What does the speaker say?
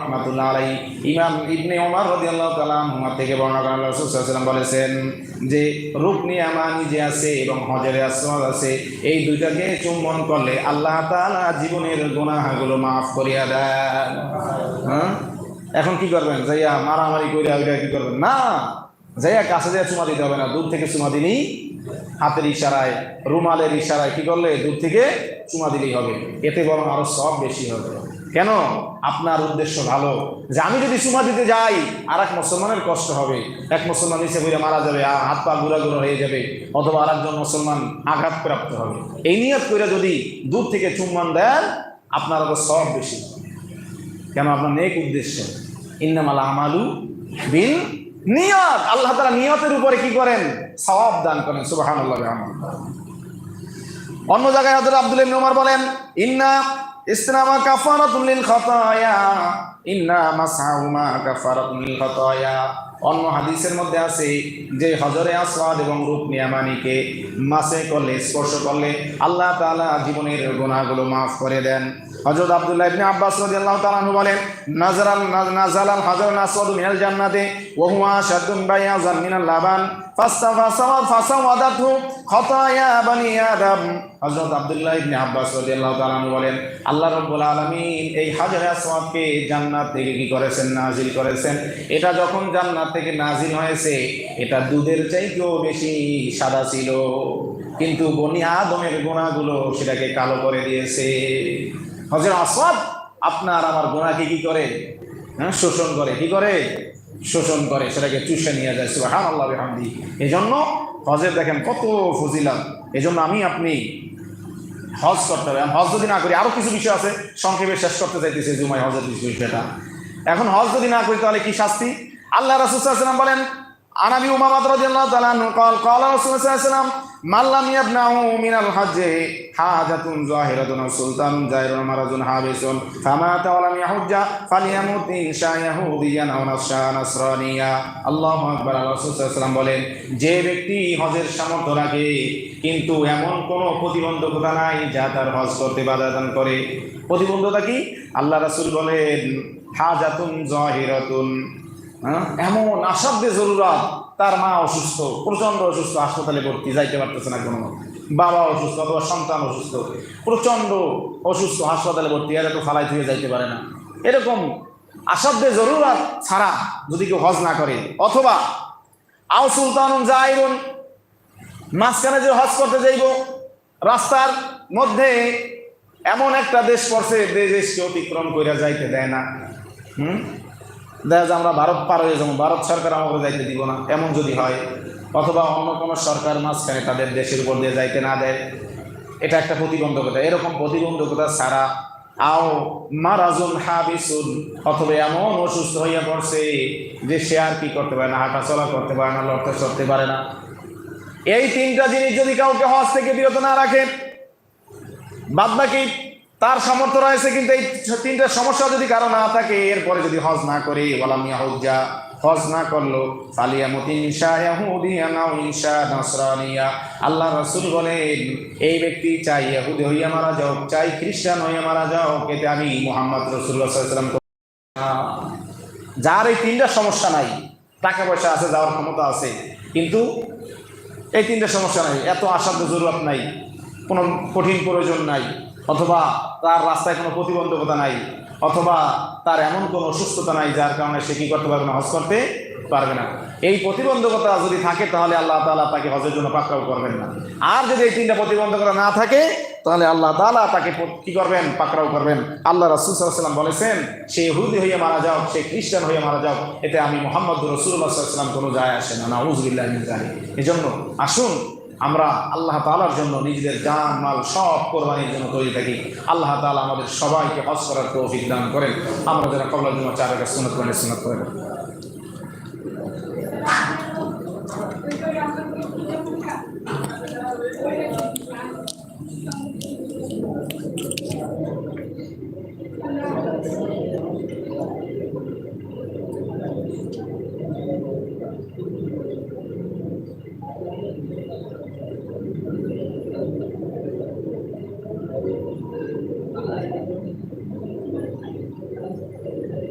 রাহমাতুল্লাহ আলাইহি ইমাম ইবনে ওমর রাদিয়াল্লাহু তাআলা আনহু থেকে বর্ণনা করেন রাসূল সাল্লাল্লাহু আলাইহি ওয়াসাল্লাম বলেছেন যে রুকনি ইয়ামানি যে আছে এবং হজরে আসওয়াদ আছে এই দুইটাকে চুম্বন করলে আল্লাহ তাআলা জীবনের গুনাহগুলো maaf করিয়া দেন। হ্যাঁ, এখন কি করবেন? যাইয়া মারামারি কইরা ওইটা কি করবেন না, যাইয়া কাছে যাইয়া চুমা দিতে হবে না, দূর থেকে চুমা দিলেই, হাতের ইশারায় রুমালের ইশারায় কি করলে দূর থেকে চুমা দিলেই হবে, এতে বরং আরো সব বেশি হবে। কেন? আপনার উদ্দেশ্য ভালো, যে আমি যদি চুমা দিতে যাই আর এক মুসলমানের কষ্ট হবে, এক মুসলমান নিচে বইরা মারা যাবে, হাত পা গুঁড়া গুঁড়ো হয়ে যাবে, অথবা আর একজন মুসলমান আঘাতপ্রাপ্ত হবে। এই নিয়ত করে যদি দূর থেকে চুম্বন দেন আপনার আরো সব বেশি। কেন? আপনার নেক উদ্দেশ্য। ইন্নামাল আমালু বিল নিয়ত। আল্লাহ তাআলা নিয়তের উপরে কি করেন? সওয়াব দান করেন। সুবহানাল্লাহ ওয়া বিহামদিহি। অন্য জায়গায় হযরত আব্দুল্লাহ ইবনে ওমর বলেন, ইন্না ইসতিনামা কাফারাতুল লিল খাতায়া, ইন্না মাসহুমা কাফারাতুল লিল খাতায়া। অন্য হাদিসের মধ্যে আছে যে হজরে আসওয়াদ এবং রুকনি ইয়ামানিকে মাসে করলে, স্পর্শ করলে আল্লাহ তাআলা জীবনের গুনাহগুলো maaf করে দেন। হযরত আব্দুল্লাহ ইবনে আব্বাস রাদিয়াল্লাহু তাআলা আনহু বলেন, নাজালাল হাজারুল আসওয়াদু মিনাল জান্নাতি ওয়া হুয়া শাদ্দুন বায়াযান মিনাল লাবান ফাসাওয়াদাতহু খাতায়া বানি আদম। হযরত আব্দুল্লাহ ইবনে আব্বাস রাদিয়াল্লাহু তাআলা আনহু বলেন, আল্লাহ রাব্বুল আলামিন এই হাজারে আসওয়াদকে জান্নাত থেকে কি করেছেন? নাজিল করেছেন। এটা যখন জান্নাত থেকে নাজিল হয়েছে এটা দুধের চাইতেও বেশি সাদা ছিল, কিন্তু বনি আদমের গুনাহগুলো সেটাকে কালো করে দিয়েছে। হযরত আসওয়াদ আপনার আমার গুনাহকে কি করে? হ্যাঁ, শোষণ করে। কি করে? শোষণ করে, সেটাকে চুষে নিয়ে যায়। সুবহানাল্লাহ ওয়া বিহামদিহি। এজন্য হজের দেখেন কত ফজিলত। এজন্য আমি আপনি হজ করতে হবে। হজ যদি না করি, আরো কিছু বিষয় আছে, সংক্ষেপে শেষ করতে চাইতেছে জুমায় হজের বিষয়টা। এখন হজ যদি না করি তাহলে কি শাস্তি? আল্লাহ রাসূল সাল্লাল্লাহু আলাইহি ওয়াসাল্লাম বলেন, আনাবি উমামা রাদিয়াল্লাহু তাআলা আনহু قال رسول الله صلى الله عليه وسلم من لم يبنعه من الحج حاجة ظاهرة سلطان جائر مرض حابس فمات ولم يحج فليمت إن شاء يهوديا أو نصرانيا। আল্লাহু আকবার। রাসূল সাল্লাল্লাহু আলাইহি ওয়াসাল্লাম বলেন, যে ব্যক্তি হজের সামর্থ্য রাখে কিন্তু এমন কোনো প্রতিবন্ধকতা নাই যা তার হজ করতে বাধা দান করে। প্রতিবন্ধকতা কি? আল্লাহ রাসূল বলেন হাজাতুন জাহিরাতুন, এমন আসাধ্য জরুরত, তার মা অসুস্থ, প্রচন্ড অসুস্থ, হাসপাতালে ভর্তি, যাইতে পারতেছে না কোনো, বাবা অসুস্থ অথবা সন্তান অসুস্থ, প্রচন্ড অসুস্থ, হাসপাতালে ভর্তি, এরা তো ফালাই থেকে যাইতে পারে না। এরকম আসাধ্য জরুরত ছাড়া যদি কেউ হজ না করে, অথবা আও সুলতানুন জাইরুন, মাঝখানে যে হজ করতে যাইব রাস্তার মধ্যে এমন একটা দেশ পড়ছে যে দেশকে অতিক্রম করে যাইতে দেয় না, দেখা যায় আমরা ভারত পার হয়ে যাবো, ভারত সরকার আমাকে যাইতে দিব না, এমন যদি হয়, অথবা অন্য কোনো সরকার মাঝখানে তাদের দেশের উপর দিয়ে যাইতে না দেয়, এটা একটা প্রতিবন্ধকতা। এরকম প্রতিবন্ধকতা ছাড়া আও মারাজুন হাবিসুন, অথবা এমন অসুস্থ হইয়া পড়ছে যে সে আর কি করতে পারে না, হাঁটা চলা করতে পারে না, লড়তে চড়তে পারে না। এই তিনটা জিনিস যদি কাউকে হজ থেকে বিরত না রাখে, বাদবাকি তার সামর্থ্য রয়েছে কিন্তু এই তিনটা সমস্যা যদি কারো না থাকে, এরপরে যদি হজ না করে, ওয়ালাম ইয়াহুজ্জা, হজ না করলো, ফালিয়ামুত ইনশা ইয়াহুদিয়ান আও ইনশা নাসরানিয়া। আল্লাহ রাসূল বলেন, এই ব্যক্তি চাই ইহুদি হইয়া মারা যাও, চাই খ্রিস্টান হইয়া মারা যাও, এতে আমি মুহাম্মদ রাসূলুল্লাহ সাল্লাল্লাহু আলাইহি ওয়াসাল্লাম। যার এই তিনটা সমস্যা নাই, টাকা পয়সা আছে, যাওয়ার ক্ষমতা আছে, কিন্তু এই তিনটা সমস্যা নাই, এত আসাধ্য জরুরত নাই, কোনো কঠিন প্রয়োজন নাই, অথবা তার রাস্তায় কোনো প্রতিবন্ধকতা নাই, অথবা তার এমন কোনো অসুস্থতা নাই যার কারণে সে কী করতে পারবে না, হজ করতে পারবে না। এই প্রতিবন্ধকতা যদি থাকে তাহলে আল্লাহ তাআলা তাকে হজের জন্য পাকড়াও করবেন না। আর যদি এই তিনটা প্রতিবন্ধকতা না থাকে তাহলে আল্লাহ তাআলা তাকে কি করবেন? পাকড়াও করবেন। আল্লাহ রাসূল সাল্লাল্লাহু আলাইহি ওয়াসাল্লাম বলেছেন, সে ইহুদি হয়ে মারা যাও, সে খ্রিস্টান হয়ে মারা যাও, এতে আমি মুহাম্মদ রাসূলুল্লাহ সাল্লাল্লাহু আলাইহি ওয়াসাল্লাম কোনো যায় আসে না। নাউযুবিল্লাহি মিন যালিক। এজন্য আসুন আমরা আল্লাহ তাআলার জন্য নিজেদের জান মাল সব কোরবানির জন্য তৈরি থাকি। আল্লাহ তাআলা আমাদের সবাইকে হজ করার তৌফিক দান করেন। আমরা যারা কবুল জুমা 4 রাকাত সুন্নাত করেন।